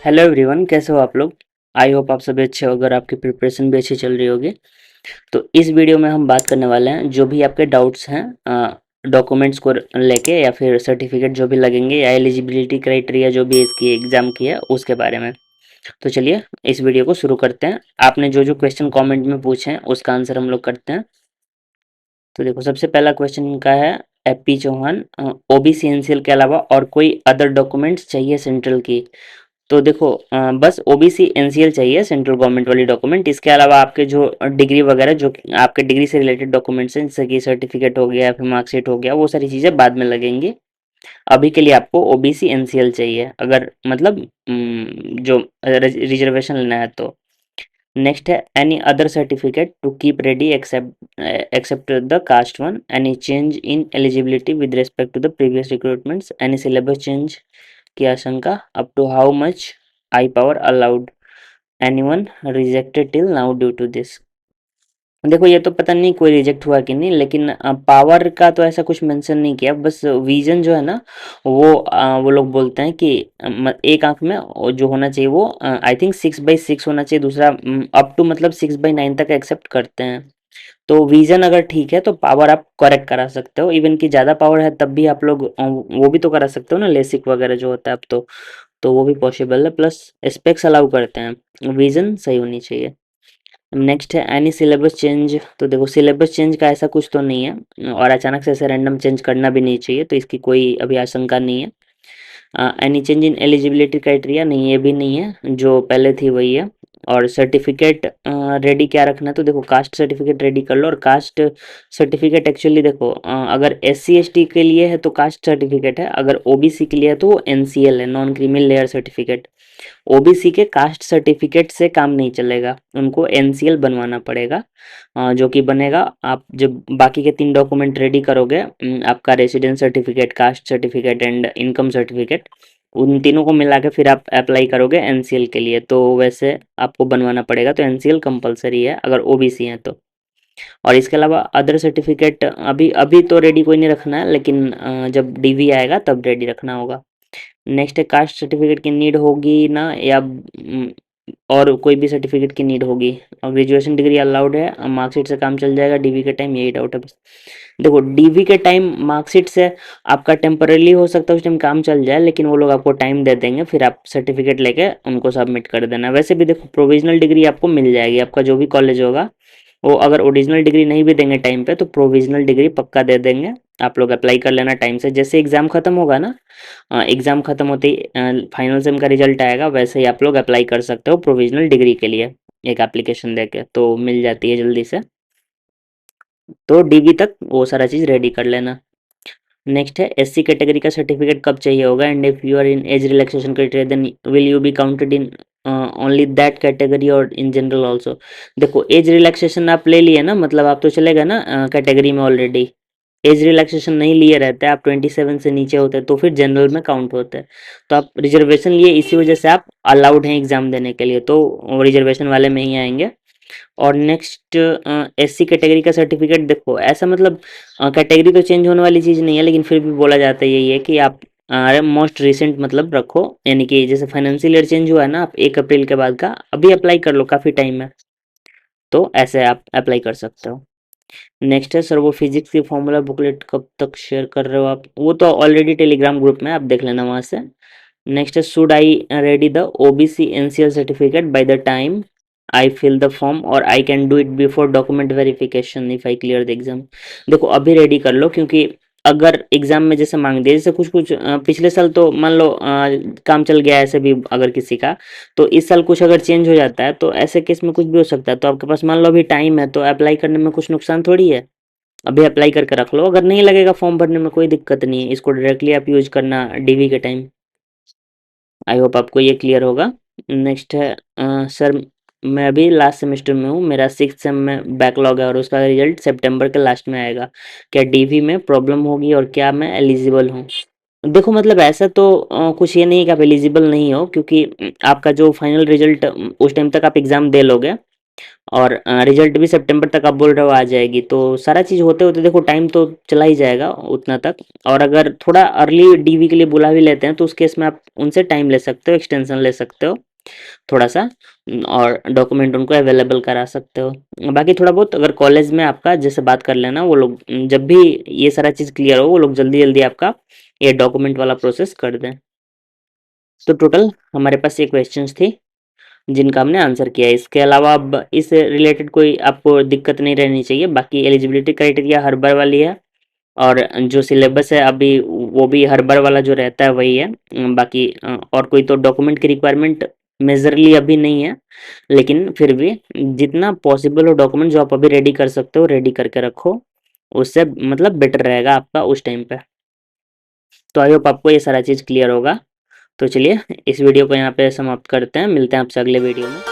Hello everyone, कैसे हो आप लोग। आई होप आप सभी अच्छे हो, अगर आपकी प्रिपरेशन भी अच्छी चल रही होगी। तो इस वीडियो में हम बात करने वाले हैं जो भी आपके डाउट्स हैं डॉक्यूमेंट्स को लेके या फिर सर्टिफिकेट जो भी लगेंगे या एलिजिबिलिटी क्राइटेरिया जो भी इसकी एग्ज़ाम की है उसके बारे में। तो चलिए इस वीडियो को शुरू करते हैं। आपने जो जो क्वेश्चन कमेंट में पूछे हैं उसका आंसर हम लोग करते हैं। तो देखो, सबसे पहला क्वेश्चन इनका है एपी चौहान, ओबीसी एनसीएल के अलावा और कोई अदर डॉक्यूमेंट्स चाहिए सेंट्रल की। तो देखो, बस ओबीसी एनसीएल चाहिए सेंट्रल गवर्नमेंट वाली डॉक्यूमेंट। इसके अलावा आपके जो डिग्री वगैरह जो आपके डिग्री से रिलेटेड डॉक्यूमेंट्स हैं, जैसे कि सर्टिफिकेट हो गया या फिर मार्कशीट हो गया, वो सारी चीज़ें बाद में लगेंगी। अभी के लिए आपको ओबीसी एनसीएल चाहिए, अगर मतलब जो रिजर्वेशन लेना है तो। नेक्स्ट है any other certificate to keep ready except the caste one, any change in eligibility with respect to the previous recruitments, any syllabus change की आशंका, up to how much eye power allowed, anyone rejected till now due to this. देखो, ये तो पता नहीं कोई reject हुआ कि नहीं, लेकिन पावर का तो ऐसा कुछ मेंशन नहीं किया। बस विजन जो है ना, वो लोग बोलते हैं कि एक आंख में जो होना चाहिए वो आई थिंक 6/6 होना चाहिए, दूसरा अप टू मतलब 6/9 तक एक्सेप्ट करते हैं। तो विजन अगर ठीक है तो पावर आप करेक्ट करा सकते हो। इवन कि ज़्यादा पावर है तब भी आप लोग वो भी तो करा सकते हो ना, लेसिक वगैरह जो होता है अब तो वो भी पॉसिबल है। प्लस स्पेक्स अलाउ करते हैं, विजन सही होनी चाहिए। नेक्स्ट है एनी सिलेबस चेंज। तो देखो, सिलेबस चेंज का ऐसा कुछ तो नहीं है और अचानक से ऐसे रैंडम चेंज करना भी नहीं चाहिए, तो इसकी कोई अभी आशंका नहीं है। Any change in eligibility criteria, नहीं ये भी नहीं है, जो पहले थी वही है। और सर्टिफिकेट रेडी क्या रखना है, तो देखो कास्ट सर्टिफिकेट रेडी कर लो। और कास्ट सर्टिफिकेट एक्चुअली देखो, अगर एससी एसटी के लिए है तो कास्ट सर्टिफिकेट है, अगर ओबीसी के लिए है तो वो एनसीएल है, non creamy layer certificate. OBC के कास्ट सर्टिफिकेट से काम नहीं चलेगा, उनको एनसीएल बनवाना पड़ेगा। जो कि बनेगा आप जब बाकी के 3 डॉक्यूमेंट रेडी करोगे, आपका residence certificate, caste certificate and income certificate, उन तीनों को मिला के फिर आप अप्लाई करोगे एनसीएल के लिए, तो वैसे आपको बनवाना पड़ेगा। तो एनसीएल कंपलसरी है अगर ओबीसी है तो। और इसके अलावा अदर सर्टिफिकेट अभी अभी तो रेडी कोई नहीं रखना है, लेकिन जब डीवी आएगा तब रेडी रखना होगा। नेक्स्ट है कास्ट सर्टिफिकेट की नीड होगी ना, या और कोई भी सर्टिफिकेट की नीड होगी। और ग्रेजुएशन डिग्री अलाउड है, मार्कशीट से काम चल जाएगा डीवी के टाइम, यही डाउट है बस। देखो, डीवी के टाइम मार्कशीट से आपका टेम्पररी हो सकता है उस टाइम काम चल जाए, लेकिन वो लोग आपको टाइम दे देंगे, फिर आप सर्टिफिकेट लेके उनको सबमिट कर देना। वैसे भी देखो, प्रोविजनल डिग्री आपको मिल जाएगी, आपका जो भी कॉलेज होगा वो अगर ओरिजिनल डिग्री नहीं भी देंगे टाइम पे तो प्रोविजनल डिग्री पक्का दे देंगे। आप लोग अप्लाई कर लेना टाइम से, जैसे एग्ज़ाम खत्म होगा ना, एग्ज़ाम खत्म होते ही फाइनल सेम का रिजल्ट आएगा, वैसे ही आप लोग अप्लाई कर सकते हो प्रोविजनल डिग्री के लिए। एक एप्लीकेशन देके तो मिल जाती है जल्दी से। तो डीवी तक वो सारा चीज़ रेडी कर लेना। नेक्स्ट है एससी कैटेगरी का सर्टिफिकेट कब चाहिए होगा, and if you are in age relaxation criteria then will you be counted in only that category और इन जनरल ऑल्सो। देखो, एज रिलैक्सेशन आप ले लिए ना, मतलब आप तो चलेगा ना कैटेगरी में ऑलरेडी। एज रिलैक्सेशन नहीं लिए रहते, आप 27 से नीचे होते हैं तो फिर जनरल में काउंट होते हैं। तो आप रिजर्वेशन लिए इसी वजह से आप अलाउड हैं एग्जाम देने के लिए, तो रिजर्वेशन वाले में ही आएंगे। और नेक्स्ट एससी कैटेगरी का सर्टिफिकेट, देखो ऐसा मतलब कैटेगरी तो चेंज होने वाली चीज़ नहीं है, लेकिन फिर भी बोला जाता है यही है कि आप मोस्ट रिसेंट मतलब रखो, यानी कि जैसे फाइनेंशियल ईयर चेंज हुआ है ना, आप 1 अप्रैल के बाद का अभी अप्लाई कर लो, काफ़ी टाइम है, तो ऐसे आप अप्लाई कर सकते हो। नेक्स्ट है सर, वो फिजिक्स की फॉर्मूला बुकलेट कब तक शेयर कर रहे हो आप, वो तो ऑलरेडी टेलीग्राम ग्रुप में आप देख लेना वहाँ से। नेक्स्ट है should I ready the OBC NCL certificate by the time I fill the form और I can do it before document verification if I clear the exam. देखो, अभी रेडी कर लो, क्योंकि अगर एग्जाम में जैसे मांग दिया, जैसे कुछ कुछ पिछले साल तो मान लो काम चल गया ऐसे भी अगर किसी का, तो इस साल कुछ अगर चेंज हो जाता है तो ऐसे केस में कुछ भी हो सकता है। तो आपके पास मान लो अभी टाइम है, तो अप्लाई करने में कुछ नुकसान थोड़ी है। अभी अप्लाई करके रख लो, अगर नहीं लगेगा फॉर्म भरने में कोई दिक्कत नहीं है, इसको डायरेक्टली आप यूज करना डीवी के टाइम। आई होप आपको ये क्लियर होगा। नेक्स्ट है सर, मैं अभी लास्ट सेमेस्टर में हूँ, मेरा 6th सेम में बैकलॉग है और उसका रिजल्ट सितंबर के लास्ट में आएगा। क्या डीवी में प्रॉब्लम होगी और क्या मैं एलिजिबल हूँ? देखो, मतलब ऐसा तो कुछ ये नहीं है कि आप एलिजिबल नहीं हो, क्योंकि आपका जो फाइनल रिजल्ट उस टाइम तक आप एग्ज़ाम दे लोगे। और रिजल्ट भी सितंबर तक आप बोल रहे हो आ जाएगी, तो सारा चीज़ होते होते देखो टाइम तो चला ही जाएगा उतना तक। और अगर थोड़ा अर्ली डीवी के लिए बुला भी लेते हैं तो उस केस में आप उनसे टाइम ले सकते हो, एक्सटेंशन ले सकते हो थोड़ा सा, और डॉक्यूमेंट उनको अवेलेबल करा सकते हो। बाकी थोड़ा बहुत अगर कॉलेज में आपका जैसे बात कर लेना, वो लोग जब भी ये सारा चीज़ क्लियर हो वो लोग जल्दी जल्दी आपका ये डॉक्यूमेंट वाला प्रोसेस कर दें। तो टोटल हमारे पास ये क्वेश्चंस थी जिनका हमने आंसर किया है। इसके अलावा अब इस रिलेटेड कोई आपको दिक्कत नहीं रहनी चाहिए। बाकी एलिजिबिलिटी क्राइटेरिया हर बार वाली है, और जो सिलेबस है अभी वो भी हर बार वाला जो रहता है वही है। बाकी और कोई तो डॉक्यूमेंट की रिक्वायरमेंट मेजरली अभी नहीं है, लेकिन फिर भी जितना पॉसिबल हो डॉक्यूमेंट जो आप अभी रेडी कर सकते हो रेडी करके रखो, उससे मतलब बेटर रहेगा आपका उस टाइम पे। तो आई होप आपको ये सारा चीज़ क्लियर होगा। तो चलिए इस वीडियो को यहाँ पे समाप्त करते हैं, मिलते हैं आपसे अगले वीडियो में।